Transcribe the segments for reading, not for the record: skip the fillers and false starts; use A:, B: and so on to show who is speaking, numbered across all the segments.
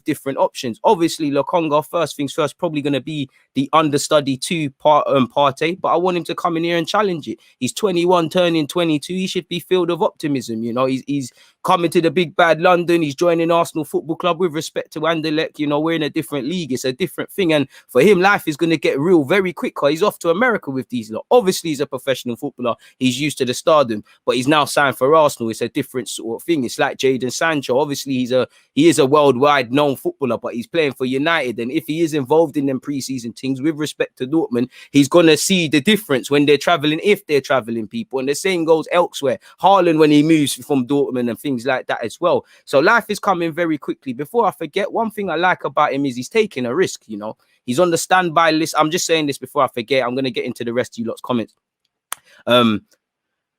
A: different options. Obviously, Lokonga, first things first, probably going to be the understudy to Partey, but I want him to come in here and challenge it. He's 21, turning 22. He should be filled of optimism. You know, he's coming to the big bad London. He's joining Arsenal Football Club. With respect to Anderlecht, you know, we're in a different league. It's a different thing. And for him, life is going to get real very quick. He's off to America with these lot. Obviously, he's a professional footballer. He's used to the stardom, but he's now signed for Arsenal. It's a different sort of thing. It's like Jadon Sancho. Obviously, he is a worldwide known footballer, but he's playing for United. And if he is involved in them preseason things, with respect to Dortmund, he's going to see the difference when they're traveling, if they're traveling, people. And the same goes elsewhere. Haaland, when he moves from Dortmund and things like that as well. So life is coming very quickly. Before I forget, one thing I like about him is he's taking a risk, you know. He's on the standby list. I'm just saying this before I forget. I'm going to get into the rest of you lot's comments.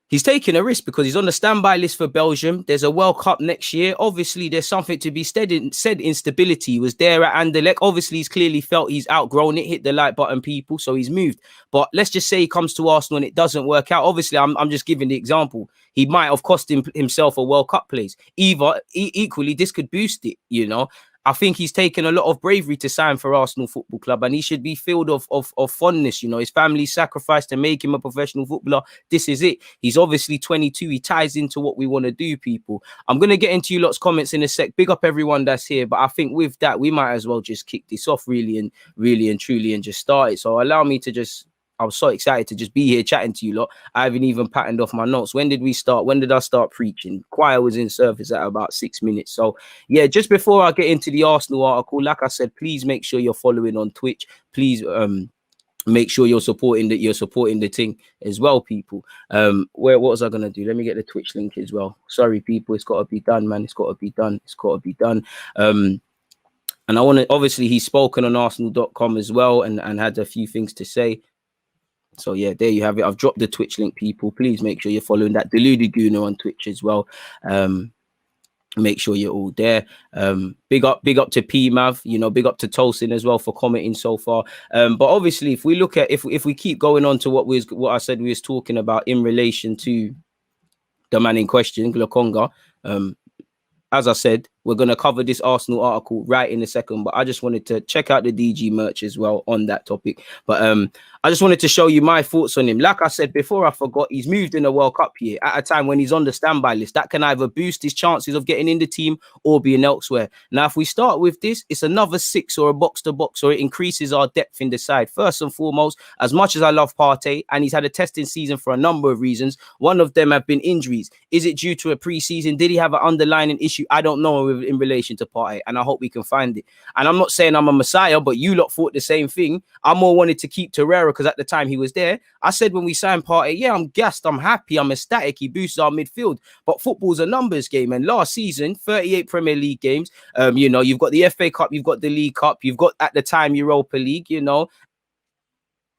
A: He's taking a risk because he's on the standby list for Belgium. There's a World Cup next year. Obviously, there's something to be said instability. He was there at Anderlecht. Obviously, he's clearly felt he's outgrown it, hit the like button, people, so he's moved. But let's just say he comes to Arsenal and it doesn't work out. Obviously, I'm just giving the example. He might have cost himself a World Cup place. Equally, this could boost it, you know. I think he's taken a lot of bravery to sign for Arsenal Football Club, and he should be filled of fondness. You know, his family sacrificed to make him a professional footballer. This is it. He's obviously 22. He ties into what we want to do, people. I'm going to get into you lot's comments in a sec. Big up everyone that's here. But I think with that, we might as well just kick this off really and truly and just start it. So allow me to just... I was so excited to just be here chatting to you lot. I haven't even patterned off my notes. When did we start? When did I start preaching? Choir was in service at about 6 minutes. So yeah, just before I get into the Arsenal article, like I said, please make sure you're following on Twitch. Please make sure you're supporting the thing as well, people. What was I gonna do? Let me get the Twitch link as well. Sorry, people, it's got to be done, man. It's got to be done. It's got to be done. And I want to, obviously, he's spoken on Arsenal.com as well and had a few things to say. So yeah, there you have it. I've dropped the Twitch link, people. Please make sure you're following that Deluded Gooner on Twitch as well. Make sure you're all there. Big up to PMav, you know, big up to Tolson as well for commenting so far. But obviously, if we look at if we keep going on to what I said we was talking about in relation to the man in question, Lokonga. As I said, we're going to cover this Arsenal article right in a second, but I just wanted to check out the DG merch as well on that topic. But I just wanted to show you my thoughts on him. Like I said before, I forgot, he's moved in a World Cup year at a time when he's on the standby list. That can either boost his chances of getting in the team or being elsewhere. Now, if we start with this, it's another 6 or a box-to-box, or it increases our depth in the side. First and foremost, as much as I love Partey, and he's had a testing season for a number of reasons, one of them have been injuries. Is it due to a pre-season? Did he have an underlying issue? I don't know in relation to Partey, and I hope we can find it. And I'm not saying I'm a messiah, but you lot thought the same thing. I more wanted to keep Torreira because at the time he was there. I said when we signed Partey, yeah, I'm gassed, I'm happy, I'm ecstatic. He boosts our midfield. But football's a numbers game, and last season, 38 Premier League games. You know, you've got the FA Cup, you've got the League Cup, you've got at the time Europa League. You know,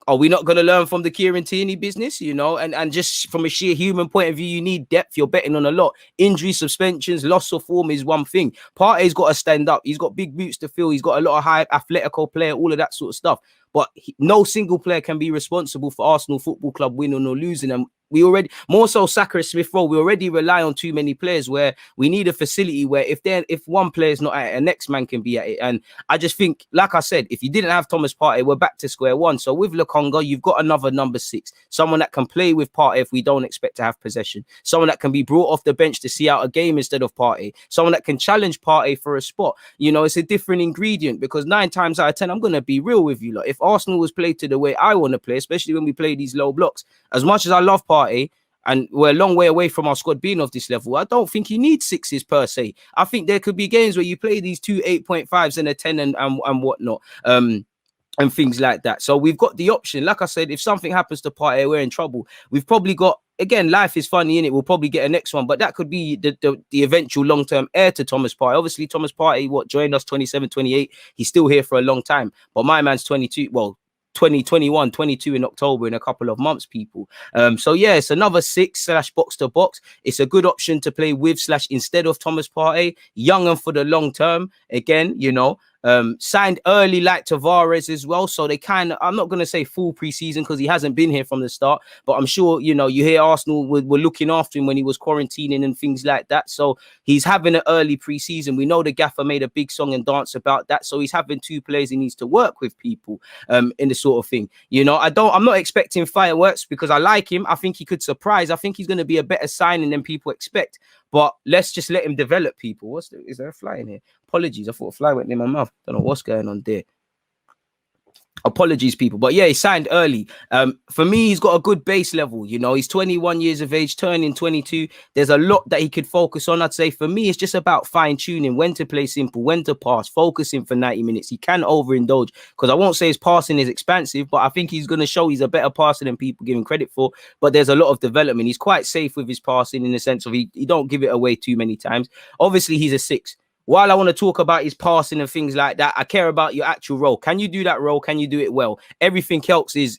A: are we not going to learn from the Kieran Tierney business, you know? And just from a sheer human point of view, you need depth. You're betting on a lot. Injury, suspensions, loss of form is one thing. Partey's got to stand up. He's got big boots to fill. He's got a lot of high athletical player, all of that sort of stuff. But no single player can be responsible for Arsenal Football Club winning or losing. And we already, more so Saka and Smith Rowe, we already rely on too many players where we need a facility where if one player is not at it, a next man can be at it. And I just think, like I said, if you didn't have Thomas Partey, we're back to square one. So with Lokonga, you've got another number 6, someone that can play with Partey if we don't expect to have possession, someone that can be brought off the bench to see out a game instead of Partey, someone that can challenge Partey for a spot. You know, it's a different ingredient because 9 times out of 10, I'm going to be real with you. Like, if Arsenal was played to the way I want to play, especially when we play these low blocks, as much as I love Partey, and we're a long way away from our squad being of this level, I don't think you need 6s per se. I think there could be games where you play these 2 8.5s and a 10 and whatnot, and things like that. So we've got the option. Like I said, if something happens to Partey, we're in trouble. We've probably got, again, life is funny, innit? We'll probably get a next one, but that could be the eventual long-term heir to Thomas Partey. Obviously, Thomas Partey, joined us 27, 28. He's still here for a long time, but my man's 22. Well, 2021, 22 in October in a couple of months, people. So yeah, it's another 6/ box to box. It's a good option to play with / instead of Thomas Partey, young and for the long term. Again, you know, Signed early like Tavares as well. So they kind of, I'm not going to say full preseason because he hasn't been here from the start, but I'm sure, you know, you hear Arsenal were looking after him when he was quarantining and things like that. So he's having an early preseason. We know the gaffer made a big song and dance about that. So he's having 2 players he needs to work with people in the sort of thing. You know, I'm not expecting fireworks because I like him. I think he could surprise. I think he's going to be a better signing than people expect. But let's just let him develop people. Is there a fly in here? Apologies. I thought a fly went in my mouth. Don't know what's going on there. Apologies, people. But yeah, he signed early. For me, he's got a good base level. You know, he's 21 years of age, turning 22. There's a lot that he could focus on. I'd say for me, it's just about fine-tuning when to play simple, when to pass, focusing for 90 minutes. He can overindulge because I won't say his passing is expansive, but I think he's going to show he's a better passer than people give him credit for. But there's a lot of development. He's quite safe with his passing in the sense of he don't give it away too many times. Obviously, he's a 6. While I want to talk about his passing and things like that, I care about your actual role. Can you do that role? Can you do it well? Everything else is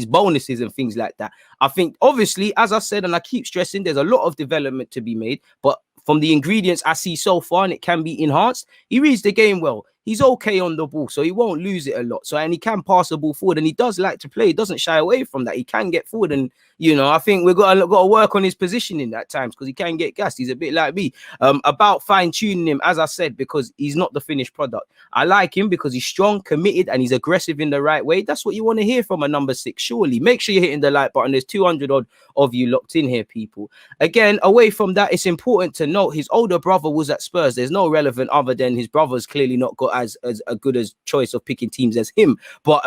A: bonuses and things like that. I think, obviously, as I said, and I keep stressing, there's a lot of development to be made. But from the ingredients I see so far, and it can be enhanced, he reads the game well. He's okay on the ball, so he won't lose it a lot. So, and he can pass the ball forward, and he does like to play. He doesn't shy away from that. He can get forward, and you know, I think we've got to work on his positioning at times because he can get gassed. He's a bit like me. About fine tuning him, as I said, because he's not the finished product. I like him because he's strong, committed, and he's aggressive in the right way. That's what you want to hear from a number 6. Surely, make sure you're hitting the like button. There's 200 odd of you locked in here, people. Again, away from that, it's important to note his older brother was at Spurs. There's no relevant other than his brother's clearly not got as a good as choice of picking teams as him. But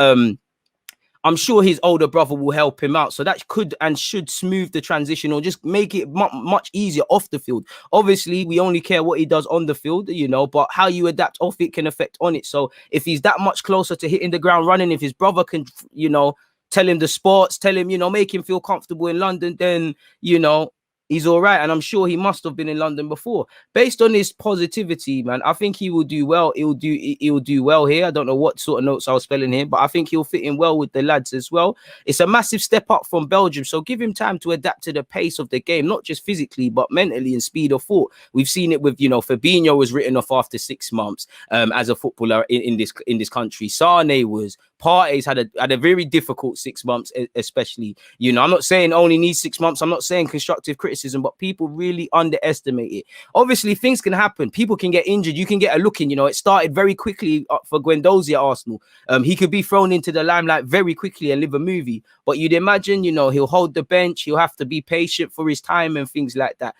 A: I'm sure his older brother will help him out. So that could and should smooth the transition or just make it much easier off the field. Obviously, we only care what he does on the field, you know, but how you adapt off it can affect on it. So if he's that much closer to hitting the ground running, if his brother can, you know, tell him the sports, tell him, you know, make him feel comfortable in London, then, you know, he's all right. And I'm sure he must have been in London before. Based on his positivity, man, I think he will do well. He'll do well here. I don't know what sort of notes I was spelling here, but I think he'll fit in well with the lads as well. It's a massive step up from Belgium. So give him time to adapt to the pace of the game, not just physically, but mentally and speed of thought. We've seen it with, you know, Fabinho was written off after 6 months as a footballer in this country. Sane was. Partey's had a very difficult 6 months, especially. You know, I'm not saying only needs 6 months. I'm not saying constructive criticism, but people really underestimate it. Obviously, things can happen. People can get injured. You can get a look in. You know, it started very quickly for Guendouzi at Arsenal. He could be thrown into the limelight very quickly and live a movie. But you'd imagine, you know, he'll hold the bench. He'll have to be patient for his time and things like that.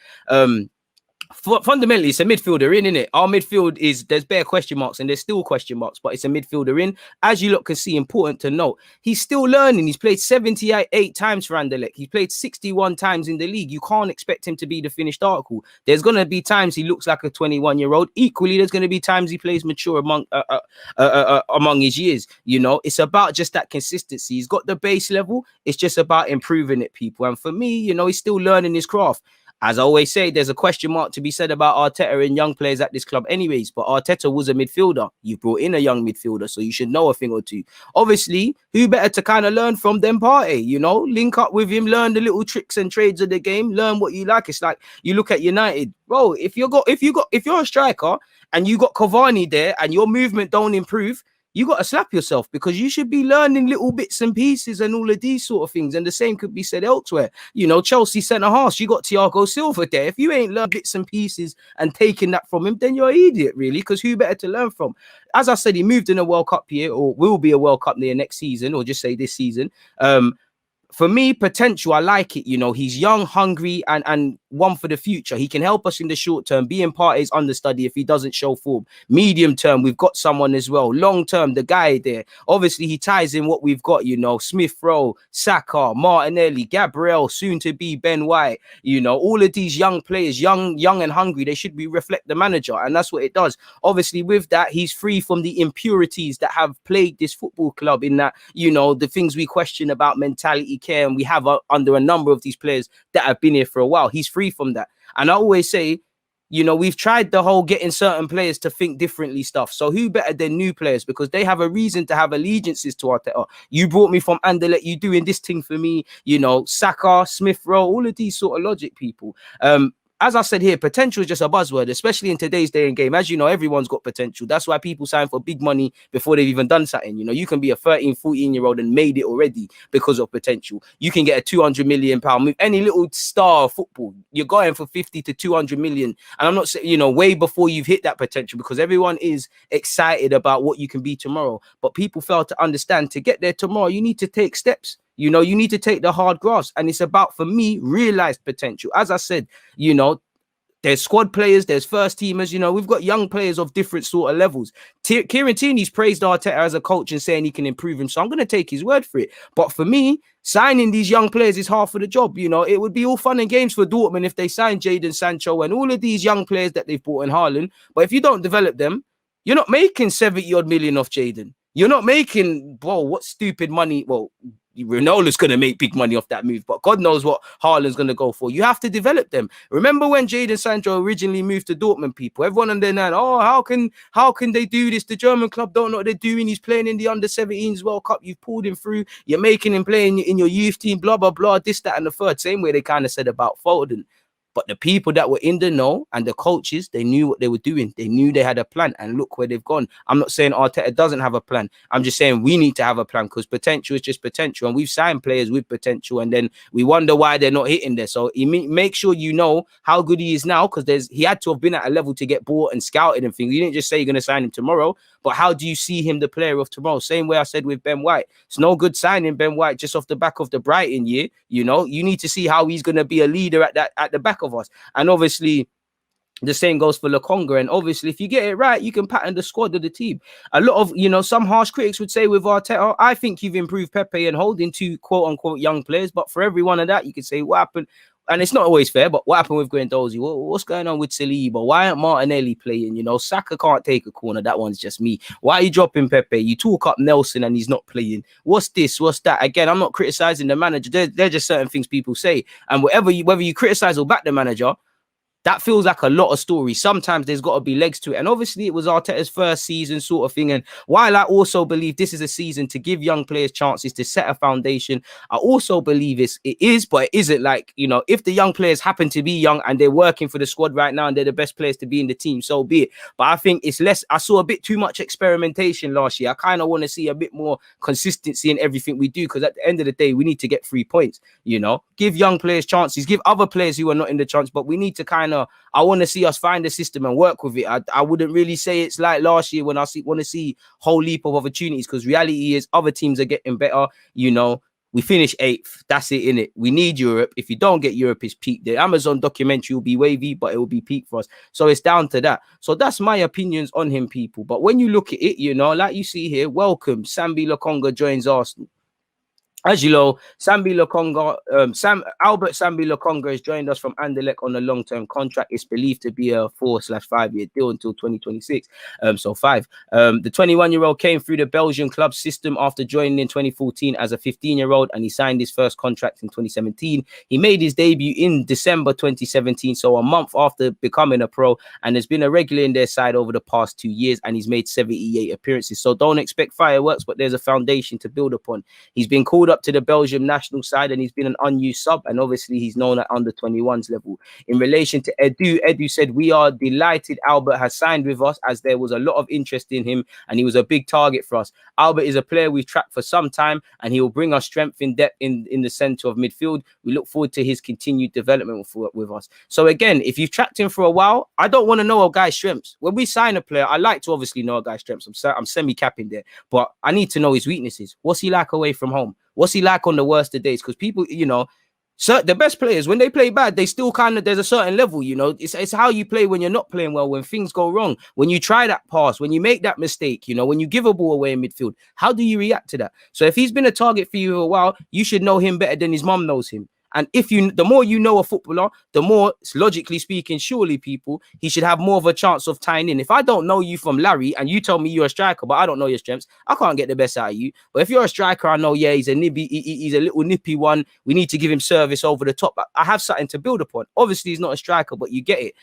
A: Fundamentally, it's a midfielder in, innit? Our midfield there's bare question marks and there's still question marks, but it's a midfielder in. As you lot can see, important to note, he's still learning. He's played 78 times for Anderlecht. He's played 61 times in the league. You can't expect him to be the finished article. There's going to be times he looks like a 21-year-old. Equally, there's going to be times he plays mature among his years. You know, it's about just that consistency. He's got the base level. It's just about improving it, people. And for me, you know, he's still learning his craft. As I always say, there's a question mark to be said about Arteta and young players at this club anyways, but Arteta was a midfielder. You brought in a young midfielder, so you should know a thing or two. Obviously, who better to kind of learn from than Partey, you know? Link up with him, learn the little tricks and trades of the game, learn what you like. It's like you look at United. Bro, if you're a striker and you got Cavani there and your movement don't improve, you got to slap yourself because you should be learning little bits and pieces and all of these sort of things. And the same could be said elsewhere. You know, Chelsea centre-half, you got Thiago Silva there. If you ain't learned bits and pieces and taking that from him, then you're an idiot, really, because who better to learn from? As I said, he moved in a World Cup year or will be a World Cup near next season or just say this season. For me, potential, I like it. You know, he's young, hungry, and one for the future. He can help us in the short term, being Partey's understudy if he doesn't show form. Medium term, we've got someone as well. Long term, the guy there. Obviously, he ties in what we've got, you know, Smith Rowe, Saka, Martinelli, Gabriel, soon to be Ben White. You know, all of these young players, young and hungry, they should be reflect the manager. And that's what it does. Obviously, with that, he's free from the impurities that have plagued this football club in that, you know, the things we question about mentality, care, and we have under a number of these players that have been here for a while. He's free from that. And I always say, you know, we've tried the whole getting certain players to think differently stuff. So who better than new players? Because they have a reason to have allegiances to Arteta. You brought me from Anderlecht, you doing this thing for me, you know, Saka, Smith Rowe, all of these sort of logic, people. as I said here, potential is just a buzzword, especially in today's day and game. As you know, everyone's got potential. That's why people sign for big money before they've even done something. You know, you can be a 13, 14-year-old and made it already because of potential. You can get a 200 million pound move. Any little star of football, you're going for 50 to 200 million. And I'm not saying, you know, way before you've hit that potential, because everyone is excited about what you can be tomorrow. But people fail to understand, to get there tomorrow, you need to take steps. You know, you need to take the hard graphs. And it's about, for me, realized potential. As I said, you know, there's squad players, there's first teamers. You know, we've got young players of different sort of levels. Kieran Tierney's praised Arteta as a coach and saying he can improve him. So I'm going to take his word for it. But for me, signing these young players is half of the job. You know, it would be all fun and games for Dortmund if they signed Jadon Sancho and all of these young players that they've bought in Haaland. But if you don't develop them, you're not making 70 odd million off Jadon. You're not making, bro, what stupid money. Well, Ronaldo's going to make big money off that move, but God knows what Haaland's going to go for. You have to develop them. Remember when Jadon Sancho originally moved to Dortmund, people? Everyone on their line, oh, how can they do this? The German club don't know what they're doing. He's playing in the under-17s World Cup. You've pulled him through. You're making him play in your youth team, blah, blah, blah, this, that, and the third. Same way they kind of said about Foden. But the people that were in the know and the coaches, they knew what they were doing. They knew they had a plan, and look where they've gone. I'm not saying Arteta doesn't have a plan. I'm just saying we need to have a plan, because potential is just potential. And we've signed players with potential, and then we wonder why they're not hitting there. So make sure you know how good he is now, because he had to have been at a level to get bought and scouted and things. You didn't just say you're going to sign him tomorrow, but how do you see him the player of tomorrow? Same way I said with Ben White. It's no good signing Ben White just off the back of the Brighton year. You know, you need to see how he's going to be a leader at the back of us. And obviously, the same goes for Lokonga. And obviously, if you get it right, you can pattern the squad of the team. A lot of, you know, some harsh critics would say with Arteta, I think you've improved Pepe and holding two quote-unquote young players. But for every one of that, you could say, what happened? And it's not always fair, but what happened with Guendouzi? What's going on with Saliba? Why aren't Martinelli playing? You know, Saka can't take a corner. That one's just me. Why are you dropping Pepe? You talk up Nelson and he's not playing. What's this? What's that? Again, I'm not criticizing the manager. They're just certain things people say. And whether you criticize or back the manager, that feels like a lot of stories. Sometimes there's got to be legs to it. And obviously it was Arteta's first season sort of thing. And while I also believe this is a season to give young players chances to set a foundation, I also believe it is, but it isn't like, you know, if the young players happen to be young and they're working for the squad right now and they're the best players to be in the team, so be it. But I think it's less, I saw a bit too much experimentation last year. I kind of want to see a bit more consistency in everything we do, because at the end of the day, we need to get 3 points, you know, give young players chances, give other players who are not in the chance, but we need to kind of, I want to see us find a system and work with it. I wouldn't really say it's like last year when I want to see whole leap of opportunities, because reality is other teams are getting better. You know, we finish 8th. That's it, innit? We need Europe. If you don't get Europe, it's peak. The Amazon documentary will be wavy, but it will be peak for us. So it's down to that. So that's my opinions on him, people. But when you look at it, you know, like you see here, welcome. Sambi Lokonga joins Arsenal. As you know, Sambi Lokonga, Albert Sambi Lokonga has joined us from Anderlecht on a long-term contract. It's believed to be a 4/5 year deal until 2026. So 5. The 21-year-old came through the Belgian club system after joining in 2014 as a 15-year-old, and he signed his first contract in 2017. He made his debut in December 2017, so a month after becoming a pro, and has been a regular in their side over the past 2 years, and he's made 78 appearances. So don't expect fireworks, but there's a foundation to build upon. He's been called up to the Belgium national side, and he's been an unused sub, and obviously he's known at under 21s level. In relation to Edu said, we are delighted Albert has signed with us, as there was a lot of interest in him and he was a big target for us. Albert is a player we've tracked for some time, and he will bring us strength in depth in the center of midfield. We look forward to his continued development with us. So again, if you've tracked him for a while, I don't want to know a guy's strengths. When we sign a player, I like to obviously know a guy's strengths. I'm semi-capping there, but I need to know his weaknesses. What's he like away from home? What's he like on the worst of days? Because people, you know, the best players, when they play bad, they still kind of, there's a certain level, you know. It's how you play when you're not playing well, when things go wrong, when you try that pass, when you make that mistake, you know, when you give a ball away in midfield. How do you react to that? So if he's been a target for you for a while, you should know him better than his mum knows him. And the more you know a footballer, the more, logically speaking, surely people, he should have more of a chance of tying in. If I don't know you from Larry and you tell me you're a striker, but I don't know your strengths, I can't get the best out of you. But if you're a striker, I know, yeah, he's a little nippy one. We need to give him service over the top. I have something to build upon. Obviously, he's not a striker, but you get it.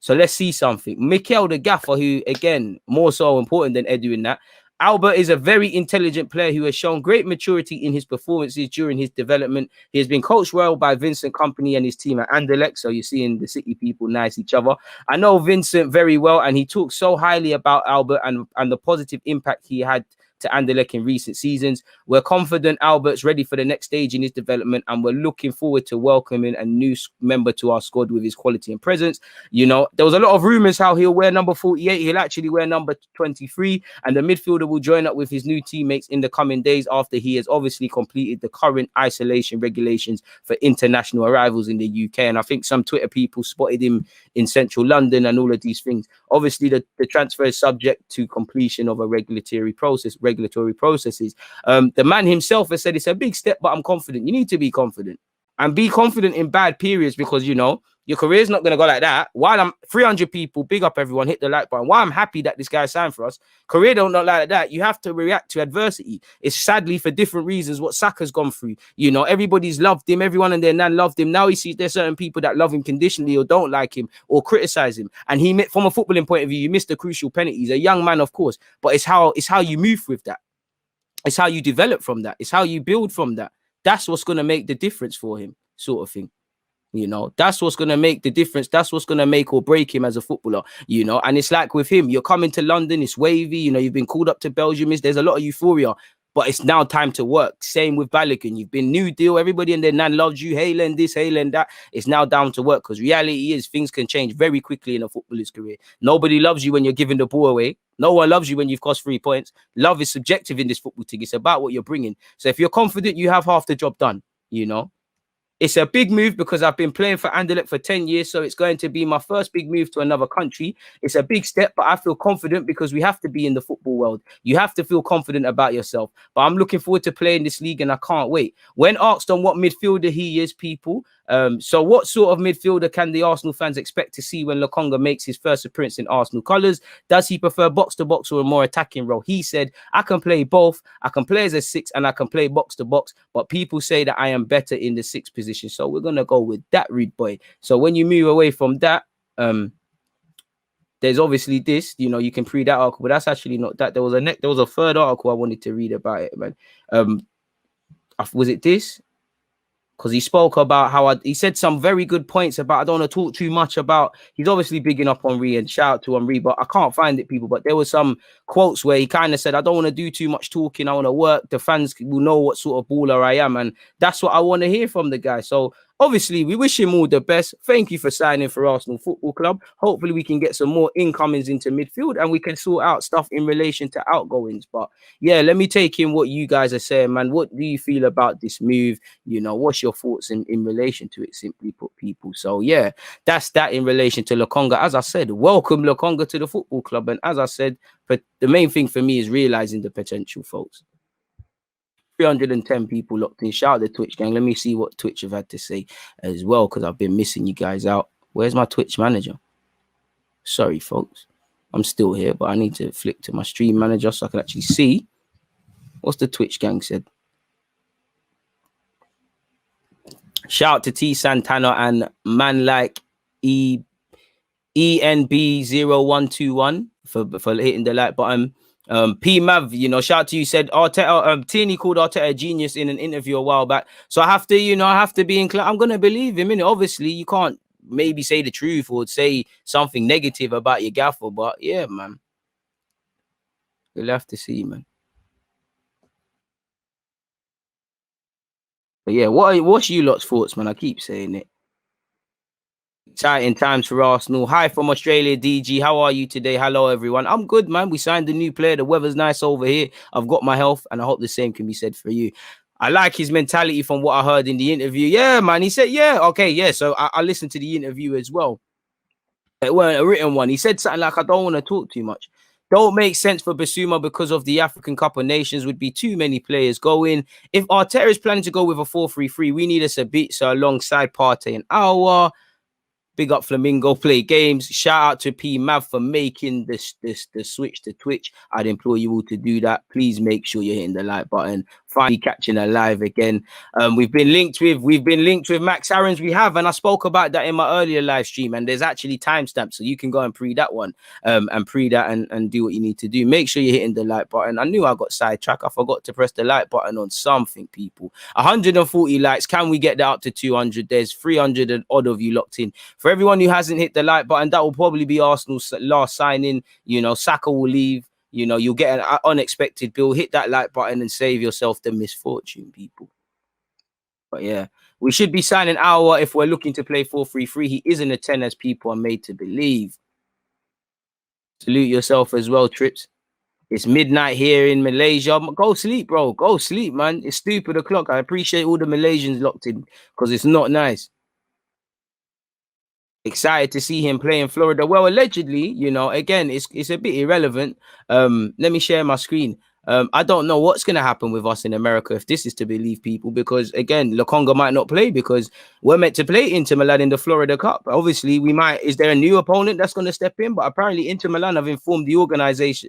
A: So let's see something. Mikel the gaffer, who, again, more so important than Edu in that, Albert is a very intelligent player who has shown great maturity in his performances during his development. He has been coached well by Vincent Kompany and his team at Anderlecht. So you're seeing the City people nice each other. I know Vincent very well, and he talks so highly about Albert and the positive impact he had to Anderlecht in recent seasons. We're confident Albert's ready for the next stage in his development, and we're looking forward to welcoming a new member to our squad with his quality and presence. You know, there was a lot of rumors how he'll wear number 48. He'll actually wear number 23, and the midfielder will join up with his new teammates in the coming days after he has obviously completed the current isolation regulations for international arrivals in the UK. And I think some Twitter people spotted him in central London and all of these things. Obviously, the transfer is subject to completion of a regulatory processes. The man himself has said it's a big step, but I'm confident. You need to be confident and be confident in bad periods, because, you know, your career's not going to go like that. While I'm 300 people, big up everyone, hit the like button. While I'm happy that this guy signed for us, career don't look like that. You have to react to adversity. It's sadly for different reasons what Saka's gone through. You know, everybody's loved him. Everyone and their nan loved him. Now he sees there's certain people that love him conditionally or don't like him or criticize him. And he, from a footballing point of view, you missed a crucial penalty. He's a young man, of course, but it's how you move with that. It's how you develop from that. It's how you build from that. That's what's going to make the difference for him, sort of thing. You know, that's what's going to make the difference. That's what's going to make or break him as a footballer, you know. And it's like with him, you're coming to London, it's wavy, you know, you've been called up to Belgium. There's a lot of euphoria, but it's now time to work. Same with Balogun. You've been new deal. Everybody and their nan loves you. Hailing this, hailing that. It's now down to work, because reality is things can change very quickly in a footballer's career. Nobody loves you when you're giving the ball away. No one loves you when you've cost 3 points. Love is subjective in this football thing. It's about what you're bringing. So if you're confident, you have half the job done, you know. It's a big move because I've been playing for Anderlecht for 10 years, so it's going to be my first big move to another country. It's a big step, but I feel confident because we have to be in the football world. You have to feel confident about yourself. But I'm looking forward to playing this league, and I can't wait. When asked on what midfielder he is, people, so what sort of midfielder can the Arsenal fans expect to see when Lokonga makes his first appearance in Arsenal colours? Does he prefer box-to-box or a more attacking role? He said, I can play both. I can play as a 6 and I can play box-to-box, but people say that I am better in the 6th position. So we're going to go with that, rude boy. So when you move away from that, there's obviously this, you know, you can read that article, but that's actually not that. There was a third article I wanted to read about it, man. Was it this? Because he spoke about how he said some very good points about, I don't want to talk too much about, he's obviously bigging up Henry and shout out to Henry, but I can't find it, people. But there were some quotes where he kind of said, I don't want to do too much talking. I want to work. The fans will know what sort of baller I am. And that's what I want to hear from the guy. So obviously, we wish him all the best. Thank you for signing for Arsenal Football Club. Hopefully, we can get some more incomings into midfield and we can sort out stuff in relation to outgoings. But yeah, let me take in what you guys are saying, man. What do you feel about this move? You know, what's your thoughts in relation to it, simply put, people? So yeah, that's that in relation to Lokonga. As I said, welcome Lokonga to the football club. And as I said, but the main thing for me is realizing the potential, folks. 310 people locked in. Shout out the Twitch gang. Let me see what Twitch have had to say as well, because I've been missing you guys out. Where's my Twitch manager? Sorry, folks. I'm still here, but I need to flick to my stream manager so I can actually see what's the Twitch gang said. Shout out to T Santana and man like ENB0121 for hitting the like button. P Mav, you know, shout out to you, said Arteta, Tierney called Arteta a genius in an interview a while back. So I have to, you know, be inclined. I'm gonna believe him, innit? Obviously, you can't maybe say the truth or say something negative about your gaffer, but yeah, man. We'll have to see, man. But yeah, what's you lot's thoughts, man? I keep saying it. Exciting times for Arsenal. Hi from Australia, DG. How are you today? Hello, everyone. I'm good, man. We signed a new player. The weather's nice over here. I've got my health, and I hope the same can be said for you. I like his mentality from what I heard in the interview. Yeah, man. He said, yeah, okay, yeah. So I listened to the interview as well. It weren't a written one. He said something like, I don't want to talk too much. Don't make sense for Basuma because of the African Cup of Nations. Would be too many players going. If Arteta is planning to go with a 4-3-3, we need a Sabitzer alongside Partey and Aouar. Big up Flamingo Play Games. Shout out to P Mav for making the switch to Twitch. I'd implore you all to do that. Please make sure you're hitting the like button. Finally catching a live again. We've been linked with Max Aaron's. We have, and I spoke about that in my earlier live stream. And there's actually timestamps, so you can go and pre that one, and pre that and do what you need to do. Make sure you're hitting the like button. I knew I got sidetracked. I forgot to press the like button on something, people. 140 likes. Can we get that up to 200? There's 300 and odd of you locked in. For everyone who hasn't hit the like button, that will probably be Arsenal's last signing. You know, Saka will leave. You know, you'll get an unexpected bill. Hit that like button and save yourself the misfortune, people. But yeah, we should be signing Aouar if we're looking to play 4-3-3. He isn't a 10 as people are made to believe. Salute yourself as well, Trips. It's midnight here in Malaysia. Go sleep, bro. Go sleep, man. It's stupid o'clock. I appreciate all the Malaysians locked in because it's not nice. Excited to see him play in Florida. Well, allegedly, you know, again, it's a bit irrelevant. Let me share my screen. I don't know what's going to happen with us in America if this is to believe people, because again, Lokonga might not play because we're meant to play Inter Milan in the Florida Cup. Obviously, we might. Is there a new opponent that's going to step in? But apparently, Inter Milan have informed the organizers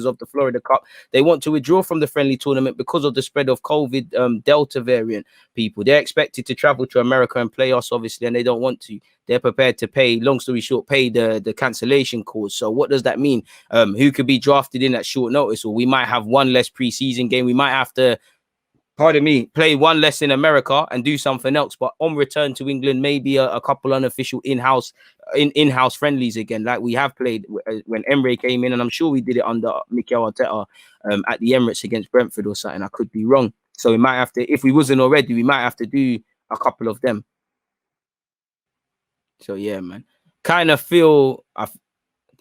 A: of the Florida Cup they want to withdraw from the friendly tournament because of the spread of COVID Delta variant. People, they're expected to travel to America and play us, obviously, and they don't want to. They're prepared to pay, long story short, pay the cancellation clause. So what does that mean? Who could be drafted in at short notice? Or we might have one less preseason game. We might have to, pardon me, play one less in America and do something else. But on return to England, maybe a couple unofficial in-house friendlies again, like we have played when Emre came in. And I'm sure we did it under Mikel Arteta at the Emirates against Brentford or something. I could be wrong. So we might have to, if we wasn't already, we might have to do a couple of them. So yeah, man. Kind of feel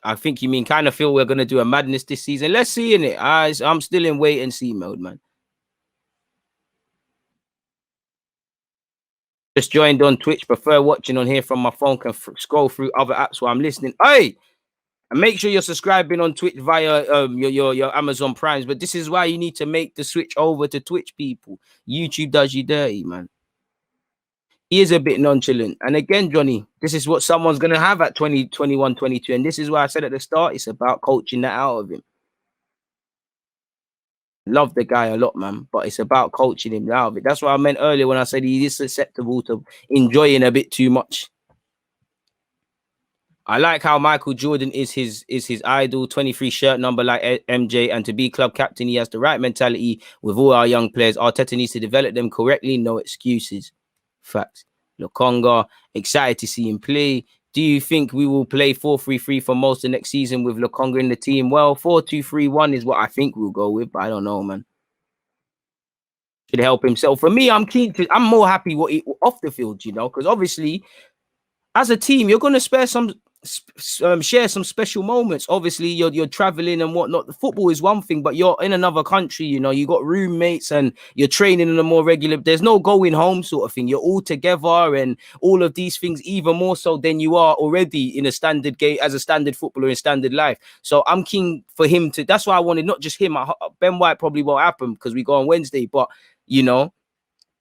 A: I think you mean kind of feel we're gonna do a madness this season. Let's see in it. I'm still in wait and see mode, man. Just joined on Twitch. Prefer watching on here from my phone. Can scroll through other apps while I'm listening. Hey, and make sure you're subscribing on Twitch via your Amazon Primes. But this is why you need to make the switch over to Twitch, people. YouTube does you dirty, man. He is a bit nonchalant. And again, Johnny, this is what someone's going to have at 20, 21, 22. And this is why I said at the start, it's about coaching that out of him. Love the guy a lot, man, but it's about coaching him out of it. That's what I meant earlier when I said he is susceptible to enjoying a bit too much. I like how Michael Jordan is his idol, 23 shirt number like MJ, and to be club captain, he has the right mentality with all our young players. Arteta needs to develop them correctly, no excuses. Facts. Lokonga, excited to see him play. Do you think we will play 4-3-3 for most of next season with Lokonga in the team? Well, 4-2-3-1 is what I think we'll go with, but I don't know, man. Should help himself. For me, I'm more happy off the field, you know, because obviously, as a team, you're going to share some special moments. Obviously, you're traveling and whatnot. The football is one thing, but you're in another country, you know, you got roommates and you're training in a more regular, there's no going home sort of thing. You're all together and all of these things, even more so than you are already in a standard game as a standard footballer in standard life. So I'm keen for him to, that's why I wanted not just him. Ben White probably won't happen because we go on Wednesday, but you know,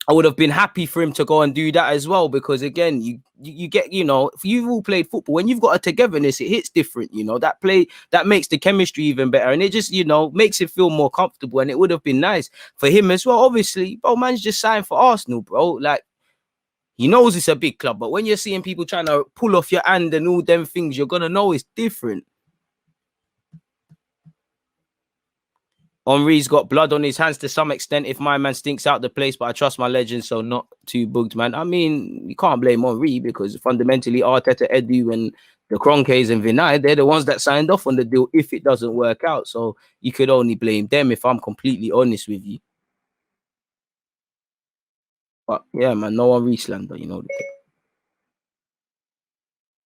A: I would have been happy for him to go and do that as well, because again, you get, you know, if you've all played football, when you've got a togetherness, it hits different, you know, that makes the chemistry even better, and it just, you know, makes it feel more comfortable. And it would have been nice for him as well. Obviously, bro, man's just signed for Arsenal, bro. Like, he knows it's a big club, but when you're seeing people trying to pull off your hand and all them things, you're gonna know it's different. Henri's got blood on his hands to some extent if my man stinks out the place, but I trust my legend, so not too bugged, man. I mean, you can't blame Henri because fundamentally Arteta, Edu, and the Kroenkes and Vinay, they're the ones that signed off on the deal if it doesn't work out. So you could only blame them if I'm completely honest with you. But yeah, man, no Henri slander, you know.